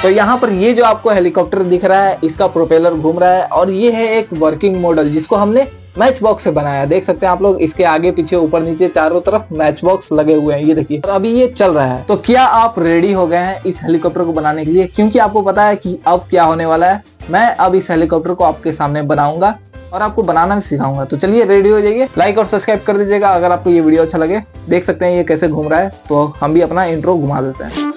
तो यहाँ पर ये जो आपको हेलीकॉप्टर दिख रहा है, इसका प्रोपेलर घूम रहा है और ये है एक वर्किंग मॉडल जिसको हमने मैच बॉक्स से बनाया। देख सकते हैं आप लोग, इसके आगे पीछे ऊपर नीचे चारों तरफ मैच बॉक्स लगे हुए हैं, ये देखिए। और अभी ये चल रहा है। तो क्या आप रेडी हो गए हैं इस हेलीकॉप्टर को बनाने के लिए? क्योंकि आपको पता है कि अब क्या होने वाला है। मैं अब इस हेलीकॉप्टर को आपके सामने बनाऊंगा और आपको बनाना भी सिखाऊंगा। तो चलिए रेडी हो जाइए, लाइक और सब्सक्राइब कर दीजिएगा अगर आपको ये वीडियो अच्छा लगे। देख सकते हैं ये कैसे घूम रहा है, तो हम भी अपना इंट्रो घुमा देते हैं।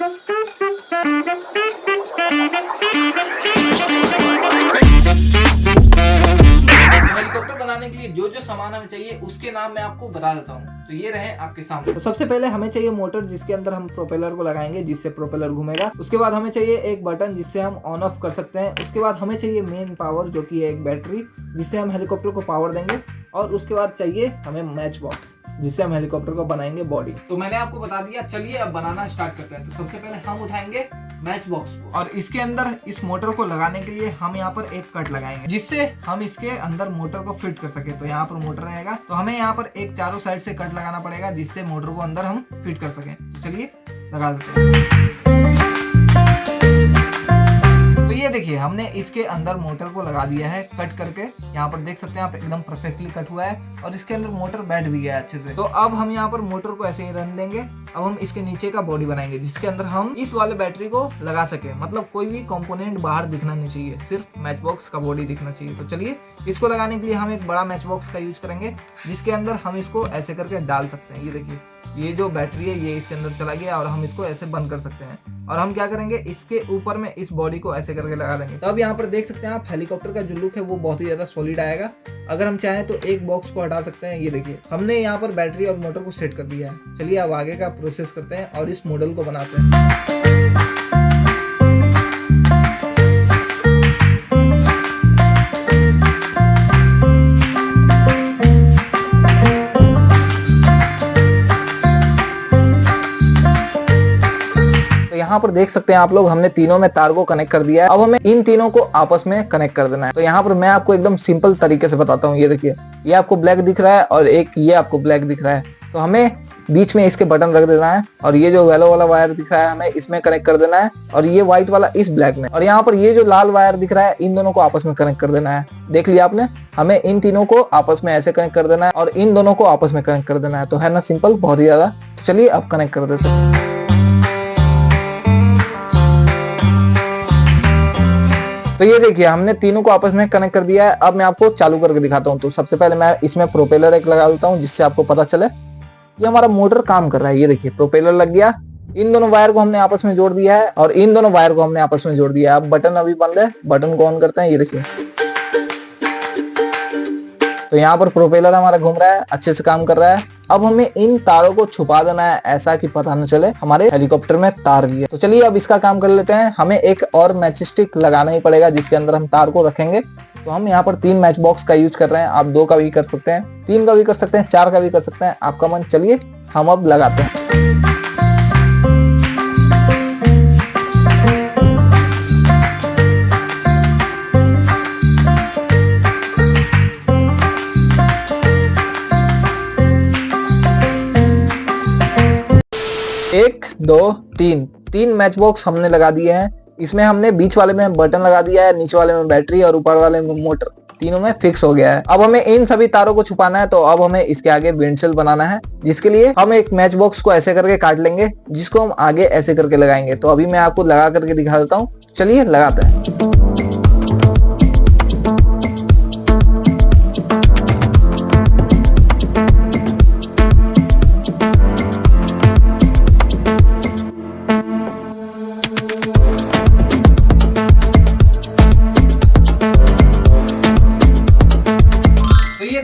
हेलीकॉप्टर बनाने के लिए जो जो सामान हमें चाहिए उसके नाम मैं आपको बता देता हूँ। तो ये रहे आपके सामने। तो सबसे पहले हमें चाहिए मोटर, जिसके अंदर हम प्रोपेलर को लगाएंगे, जिससे प्रोपेलर घूमेगा। उसके बाद हमें चाहिए एक बटन जिससे हम ऑन ऑफ कर सकते हैं। उसके बाद हमें चाहिए मेन पावर, जो कि है एक बैटरी, जिससे हम हेलीकॉप्टर को पावर देंगे। और उसके बाद चाहिए हमें मैच बॉक्स, जिससे हम हेलीकॉप्टर को बनाएंगे बॉडी। तो मैंने आपको बता दिया, चलिए अब बनाना स्टार्ट करते हैं। तो सबसे पहले हम उठाएंगे मैच बॉक्स को और इसके अंदर इस मोटर को लगाने के लिए हम यहाँ पर एक कट लगाएंगे, जिससे हम इसके अंदर मोटर को फिट कर सके। तो यहाँ पर मोटर रहेगा, तो हमें यहाँ पर एक चारों साइड से कट लगाना पड़ेगा, जिससे मोटर को अंदर हम फिट कर सके। तो चलिए लगा देते हैं। तो ये देखिए, हमने इसके अंदर मोटर को लगा दिया है कट करके। यहाँ पर देख सकते हैं आप, एकदम परफेक्टली कट हुआ है और इसके अंदर मोटर बैठ भी गया है अच्छे से। तो अब हम यहाँ पर मोटर को ऐसे ही रन देंगे। अब हम इसके नीचे का बॉडी बनाएंगे, जिसके अंदर हम इस वाले बैटरी को लगा सके। मतलब कोई भी कंपोनेंट बाहर दिखना नहीं चाहिए, सिर्फ मैच बॉक्स का बॉडी दिखना चाहिए। तो चलिए इसको लगाने के लिए हम एक बड़ा मैच बॉक्स का यूज करेंगे, जिसके अंदर हम इसको ऐसे करके डाल सकते हैं। ये देखिए, ये जो बैटरी है ये इसके अंदर चला गया और हम इसको ऐसे बंद कर सकते हैं। और हम क्या करेंगे, इसके ऊपर में इस बॉडी को ऐसे करके लगा देंगे। तो अब यहाँ पर देख सकते हैं आप, हेलीकॉप्टर का जो लुक है वो बहुत ही ज्यादा सॉलिड आएगा। अगर हम चाहें तो एक बॉक्स को हटा सकते हैं। ये देखिए, हमने यहाँ पर बैटरी और मोटर को सेट कर दिया है। चलिए अब आगे का प्रोसेस करते हैं और इस मॉडल को बनाते हैं। यहाँ पर देख सकते हैं आप लोग, हमने तीनों में तार को कनेक्ट कर दिया है। अब हमें इन तीनों को आपस में कनेक्ट कर देना है। तो यहाँ पर मैं आपको एकदम सिंपल तरीके से बताता हूँ। ये देखिए, ये आपको ब्लैक दिख रहा है और एक ये आपको ब्लैक दिख रहा है। तो हमें बीच में इसके बटन रख देना है और ये जो येलो वाला वायर दिख रहा है हमें इसमें कनेक्ट कर देना है और ये व्हाइट वाला इस ब्लैक में। और यहाँ पर ये जो लाल वायर दिख रहा है, इन दोनों को आपस में कनेक्ट कर देना है। देख लिया आपने, हमें इन तीनों को आपस में ऐसे कनेक्ट कर देना है और इन दोनों को आपस में कनेक्ट कर देना है। तो है ना सिंपल, बहुत ही ज्यादा। चलिए अब कनेक्ट कर देते हैं। तो ये देखिए, हमने तीनों को आपस में कनेक्ट कर दिया है। अब मैं आपको चालू करके दिखाता हूँ। तो सबसे पहले मैं इसमें प्रोपेलर एक लगा देता हूँ, जिससे आपको पता चले कि हमारा मोटर काम कर रहा है। ये देखिए, प्रोपेलर लग गया। इन दोनों वायर को हमने आपस में जोड़ दिया है और इन दोनों वायर को हमने आपस में जोड़ दिया है। अब बटन अभी बंद है, बटन को ऑन करते हैं। ये देखिए, तो यहाँ पर प्रोपेलर हमारा घूम रहा है, अच्छे से काम कर रहा है। अब हमें इन तारों को छुपा देना है, ऐसा कि पता न चले हमारे हेलीकॉप्टर में तार भी है। तो चलिए अब इसका काम कर लेते हैं। हमें एक और मैच स्टिक लगाना ही पड़ेगा, जिसके अंदर हम तार को रखेंगे। तो हम यहाँ पर 3 मैच बॉक्स का यूज कर रहे हैं। आप 2 का भी कर सकते हैं, 3 का भी कर सकते हैं, 4 का भी कर सकते हैं, आपका मन। चलिए हम अब लगाते हैं। एक, 2, 3 मैच बॉक्स हमने लगा दिए हैं। इसमें हमने बीच वाले में बटन लगा दिया है, नीचे वाले में बैटरी और ऊपर वाले में मोटर। तीनों में फिक्स हो गया है। अब हमें इन सभी तारों को छुपाना है। तो अब हमें इसके आगे विंडशील बनाना है, जिसके लिए हम एक मैच बॉक्स को ऐसे करके काट लेंगे, जिसको हम आगे ऐसे करके लगाएंगे। तो अभी मैं आपको लगा करके दिखा देता हूँ। चलिए लगाते हैं।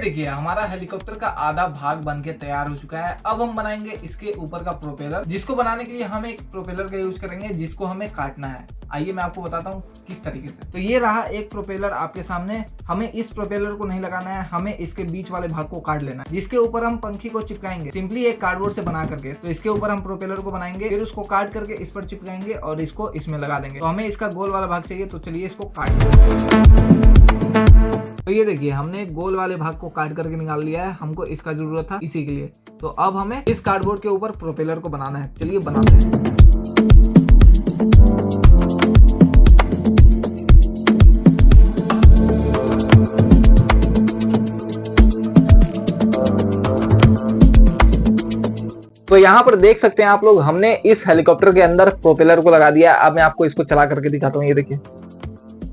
देखिए, हमारा हेलीकॉप्टर का आधा भाग बनके तैयार हो चुका है। अब हम बनाएंगे इसके ऊपर का प्रोपेलर, जिसको बनाने के लिए हम एक प्रोपेलर का यूज करेंगे, जिसको हमें काटना है। आइए मैं आपको बताता हूँ किस तरीके से। तो ये रहा एक प्रोपेलर आपके सामने। हमें इस प्रोपेलर को नहीं लगाना है, हमें इसके बीच वाले भाग को काट लेना है, जिसके ऊपर हम पंखी को चिपकाएंगे, सिंपली एक कार्डबोर्ड से बना करके। तो इसके ऊपर हम प्रोपेलर को बनाएंगे, फिर उसको काट करके इस पर चिपकाएंगे और इसको इसमें लगा देंगे। तो हमें इसका गोल वाला भाग चाहिए, तो चलिए इसको काट लेंगे। तो ये देखिए, हमने गोल वाले भाग को काट करके निकाल लिया है। हमको इसका जरूरत था इसी के लिए। तो अब हमें इस कार्डबोर्ड के ऊपर प्रोपेलर को बनाना है। चलिए बनाते हैं। यहाँ पर देख सकते हैं आप लोग, हमने इस हेलीकॉप्टर के अंदर प्रोपेलर को लगा दिया। अब मैं आपको इसको चला करके दिखाता हूँ। ये देखिए,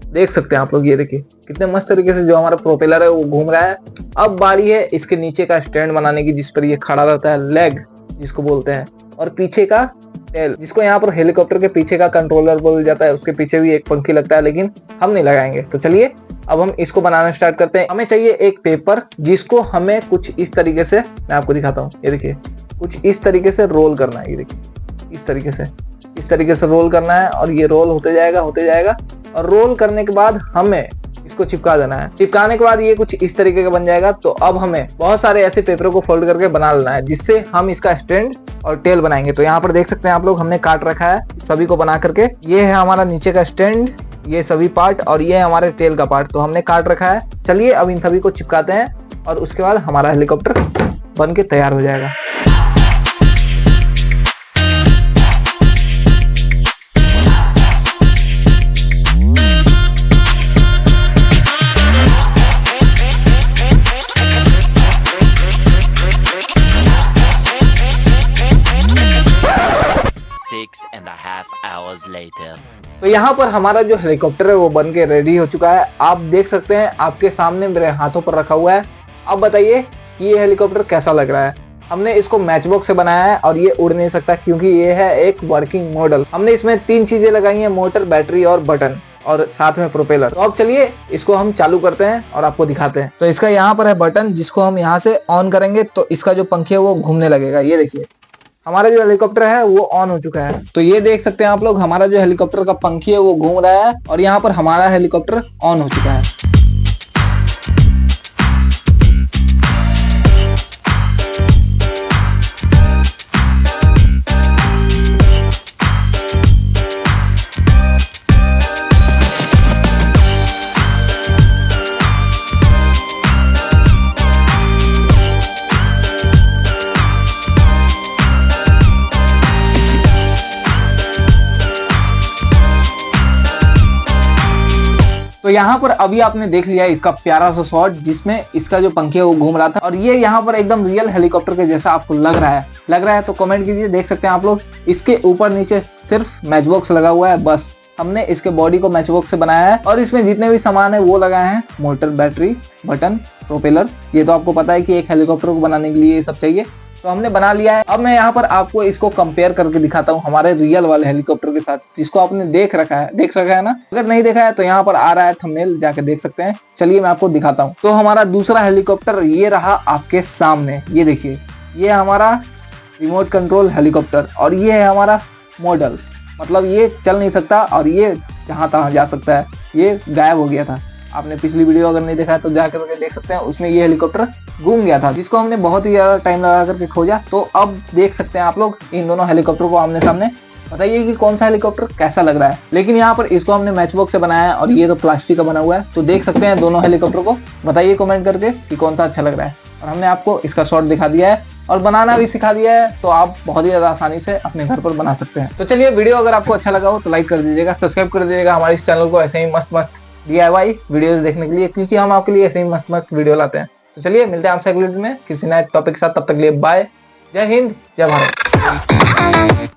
देख सकते हैं आप लोग, ये देखिए कितने मस्त तरीके से जो हमारा प्रोपेलर है वो घूम रहा है। अब बारी है इसके नीचे का स्टैंड बनाने की, जिस पर ये खड़ा रहता है, लेग जिसको बोलते हैं, और पीछे का टेल, जिसको यहाँ पर हेलीकॉप्टर के पीछे का कंट्रोलर बोल जाता है। उसके पीछे भी एक पंखी लगता है, लेकिन हम नहीं लगाएंगे। तो चलिए अब हम इसको बनाना स्टार्ट करते हैं। हमें चाहिए एक पेपर, जिसको हमें कुछ इस तरीके से, मैं आपको दिखाता हूँ, ये देखिए कुछ इस तरीके से रोल करना है। ये देखिए इस तरीके से रोल करना है, और ये रोल होते जाएगा, और रोल करने के बाद हमें इसको चिपका देना है। चिपकाने के बाद ये कुछ इस तरीके का बन जाएगा। तो अब हमें बहुत सारे ऐसे पेपरों को फोल्ड करके बना लेना है, जिससे हम इसका स्टैंड और टेल बनाएंगे। तो यहाँ पर देख सकते हैं आप लोग, हमने काट रखा है सभी को बना करके। ये है हमारा नीचे का स्टैंड, ये सभी पार्ट, और ये है हमारे टेल का पार्ट, तो हमने काट रखा है। चलिए अब इन सभी को चिपकाते हैं, और उसके बाद हमारा हेलीकॉप्टर बन के तैयार हो जाएगा। तो यहाँ पर हमारा जो हेलीकॉप्टर है वो बन के रेडी हो चुका है। आप देख सकते हैं, आपके सामने मेरे हाथों पर रखा हुआ है। अब बताइए कि ये हेलीकॉप्टर कैसा लग रहा है। हमने इसको मैच बॉक्स से बनाया है, और ये उड़ नहीं सकता क्योंकि ये है एक वर्किंग मॉडल। हमने इसमें 3 चीजें लगाई हैं, मोटर, बैटरी और बटन, और साथ में प्रोपेलर। तो अब चलिए इसको हम चालू करते हैं और आपको दिखाते हैं। तो इसका यहाँ पर है बटन, जिसको हम यहाँ से ऑन करेंगे तो इसका जो पंखे है वो घूमने लगेगा। ये देखिए हमारा जो हेलीकॉप्टर है वो ऑन हो चुका है। तो ये देख सकते हैं आप लोग, हमारा जो हेलीकॉप्टर का पंखी है वो घूम रहा है, और यहाँ पर हमारा हेलीकॉप्टर ऑन हो चुका है। तो यहाँ पर अभी आपने देख लिया इसका प्यारा सा शॉट, जिसमें इसका जो पंखे है वो घूम रहा था, और ये यहाँ पर एकदम रियल हेलीकॉप्टर के जैसा आपको लग रहा है तो कमेंट कीजिए। देख सकते हैं आप लोग, इसके ऊपर नीचे सिर्फ मैच बॉक्स लगा हुआ है, बस हमने इसके बॉडी को मैच बॉक्स से बनाया है, और इसमें जितने भी सामान है वो लगाए हैं, मोटर, बैटरी, बटन, प्रोपेलर। ये तो आपको पता है कि एक हेलीकॉप्टर को बनाने के लिए ये सब चाहिए, तो हमने बना लिया है। अब मैं यहाँ पर आपको इसको कंपेयर करके दिखाता हूँ हमारे रियल वाले हेलीकॉप्टर के साथ, जिसको आपने देख रखा है ना। अगर नहीं देखा है तो यहाँ पर आ रहा है थंबनेल, जाके देख सकते हैं। चलिए मैं आपको दिखाता हूँ। तो हमारा दूसरा हेलीकॉप्टर ये रहा आपके सामने। ये देखिए, ये हमारा रिमोट कंट्रोल हेलीकॉप्टर, और ये है हमारा मॉडल। मतलब ये चल नहीं सकता, और ये जहाँ तहाँ जा सकता है। ये गायब हो गया था, आपने पिछली वीडियो अगर नहीं देखा है तो जाकर देख सकते हैं। उसमें ये हेलीकॉप्टर घूम गया था, जिसको हमने बहुत ही ज्यादा टाइम लगा करके खोजा। तो अब देख सकते हैं आप लोग इन दोनों हेलीकॉप्टर को आमने सामने। बताइए कि कौन सा हेलीकॉप्टर कैसा लग रहा है। लेकिन यहाँ पर इसको हमने मैच बॉक्स से बनाया है, और ये तो प्लास्टिक का बना हुआ है। तो देख सकते हैं दोनों हेलीकॉप्टर को, बताइए कमेंट करके कि कौन सा अच्छा लग रहा है। और हमने आपको इसका शॉट दिखा दिया है, और बनाना भी सिखा दिया है, तो आप बहुत ही ज्यादा आसानी से अपने घर पर बना सकते हैं। तो चलिए, वीडियो अगर आपको अच्छा लगा हो तो लाइक कर दीजिएगा, सब्सक्राइब कर दीजिएगा हमारे इस चैनल को, ऐसे ही मस्त DIY वीडियोस देखने के लिए, क्योंकि हम आपके लिए ऐसे ही मस्त वीडियो लाते हैं। तो चलिए मिलते हैं आपसे अगले वीडियो में किसी नए टॉपिक के साथ। तब तक के लिए बाय, जय हिंद, जय भारत।